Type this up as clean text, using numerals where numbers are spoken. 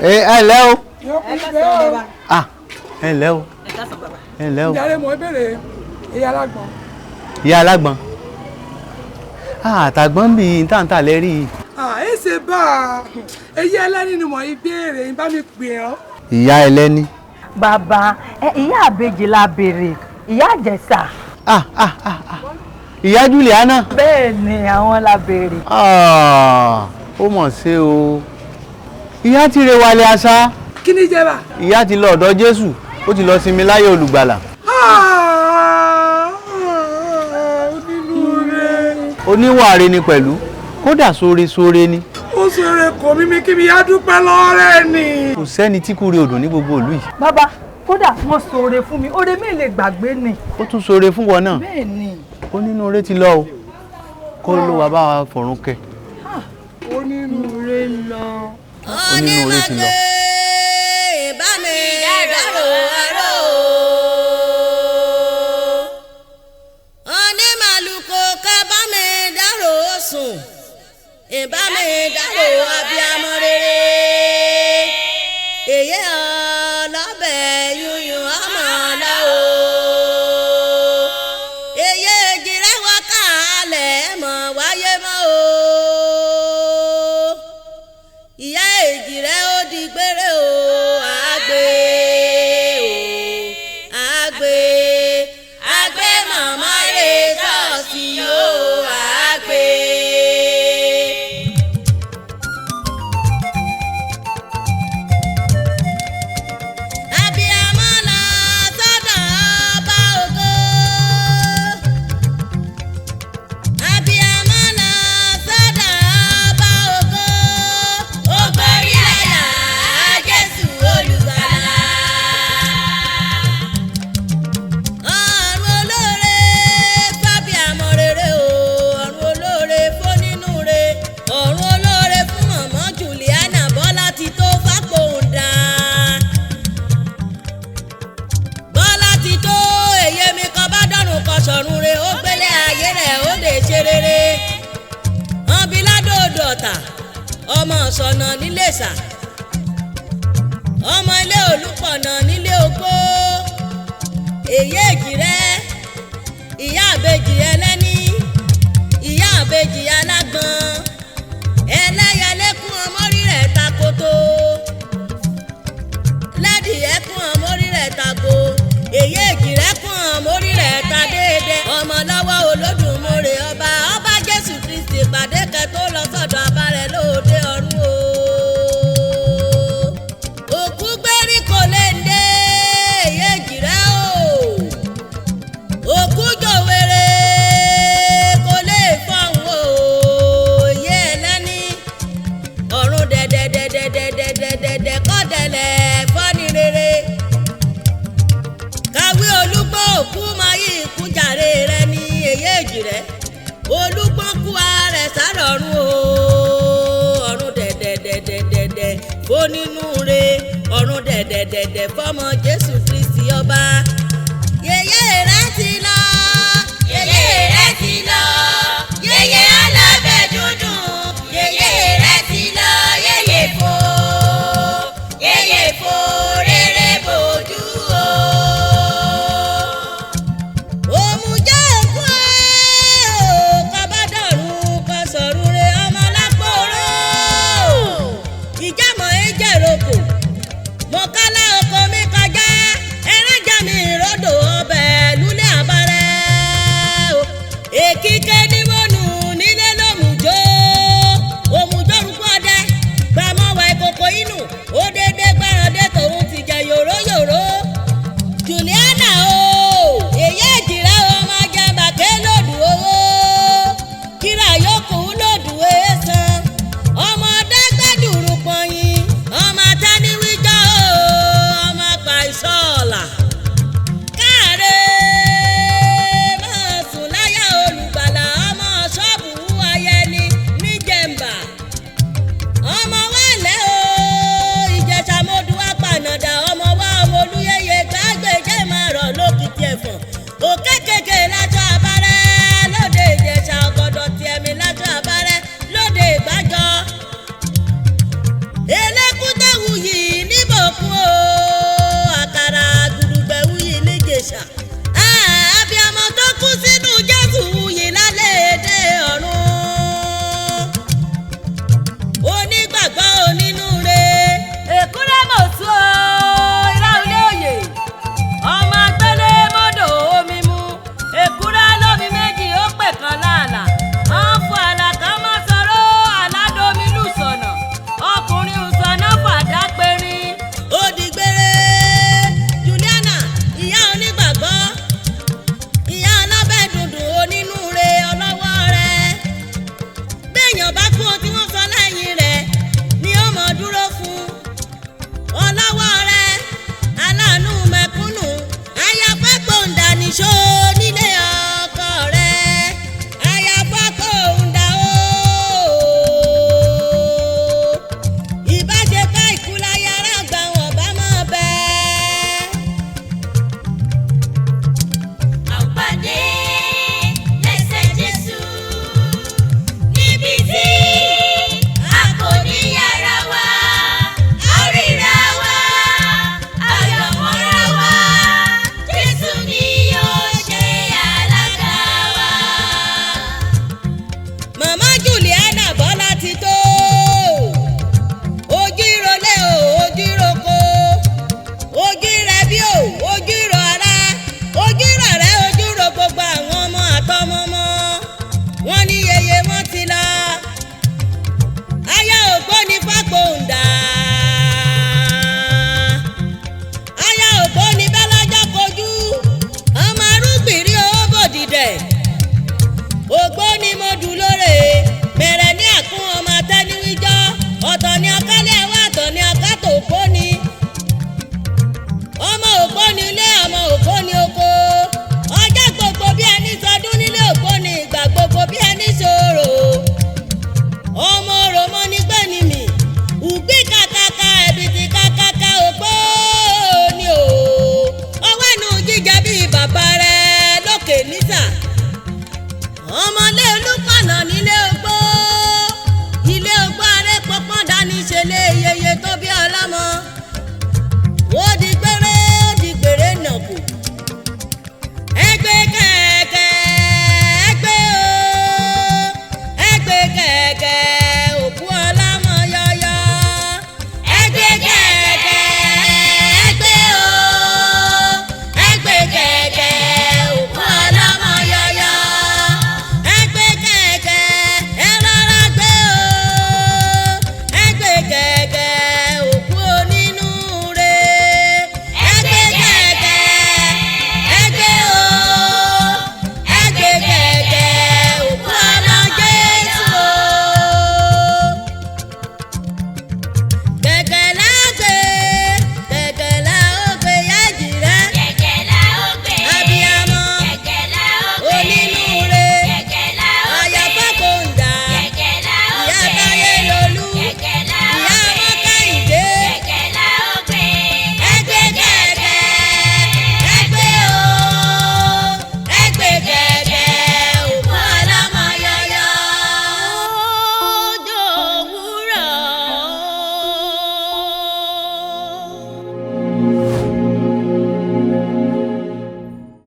ẹ lẹ́ o. Ẹ lẹ́ o. Ẹ lẹ́ o. ìyá mo bèrè ìyá alágbọ̀n. Ìyá alágbọ̀n. Àtàgbọ́n bíi ntàntà lẹ́rìí. Ẹ ṣe bá a èyí ẹlẹ́ni ni mo ìbéèrè ń bá mi pè ọ́. Ìyá ẹlẹ́ni. Bàbá ìyá àbèjì la béèrè ìyá àjẹsà. Ìyá Juliana. Bẹ́ẹ̀ ni àwọn la béèrè. Ó mọ̀ ṣe o. Ìyá ti re wálé aṣá. Kí ni jẹ́ bá? Ìyá ti lọ ọ̀dọ̀ Jésù ó ti lọ sinmi láyé olùgbàlà. Oníwàre ni pẹ̀lú kódà sóore ni. Ó sọ̀rọ̀ kò mímí kí mi yá dúpẹ́ lọ́rẹ́ ni. Kò sẹ́ni tí kúre odò ní gbogbo ìlú yìí. Bàbá kódà wọ́n ṣoore fún mi oore mi lè gbàgbé ni. Ó tún ṣoore fún wọn náà. Bẹ́ẹ̀ ni. Onínúure ti lọ o kó ló wá bá wa fọ̀run kẹ́. Onínúure lọ. Onínúure ti lọ. Bá mi dárò aró. Onímàlúkọ ká bá mi dárò sùn. Ìbá mi dárò abiyamọ rere. Èyí ọlọ́bẹ̀ yúnyún ọmọ ọ̀la o. Èyí èjìrẹ́ wá kálẹ̀ mọ̀ wáyé mọ́ o. Ìyá èjìrẹ́ ó di gbére o. Àgbè o. Àgbè màmá rẹ̀ sọ̀ọ̀sì o. Àgbè. Sọ̀run re ó gbélé ayé rẹ̀ ó lè ṣe rere. Ọ̀bíládòdò ọ̀tà ọmọ ọ̀sọ̀nà nílẹ̀ṣà ọmọ ilé olùpọ̀nà nílé ogbó. Èyí èjìrẹ́ ìyá àbèjì ẹlẹ́ni ìyá àbèjì alágbọ̀n ẹlẹ́yẹlẹ́kùn ọmọrí rẹ̀ takoto lẹ́dì ẹkùn ọmọrí rẹ̀ tako. Èyí èjìrẹ́ kùn ọmọrí rẹ̀ ta déédé. Ọmọ lọ́wọ́ Olódùmarè ọba Jésù Kristi pàdé kẹ́ tó lọ sọ́dọ̀ abá rẹ̀ lóde ọ̀run o. Òkú gbérí kò lè dé èyí èjìrẹ́ o. Òkú jòwèrè kò lè fọ̀hún o. Èyí ẹlẹ́ni ọ̀run dẹ̀dẹ̀dẹ̀dẹ̀dẹ̀dẹ̀dẹ̀ kọ́dẹ̀lẹ̀ fọ́ni rere. Kàwé Olúgbọ́n òkú máa yí ikú jàre rẹ ní èyí èjìrẹ́. Olúgbọ́n kú ààrẹ sárọ̀run o. Ọ̀run dẹ̀dẹ̀dẹ̀dẹ̀dẹ̀ fónínúure ọ̀run dẹ̀dẹ̀dẹ̀dẹ̀ fọ́mọ Jésù Kristi.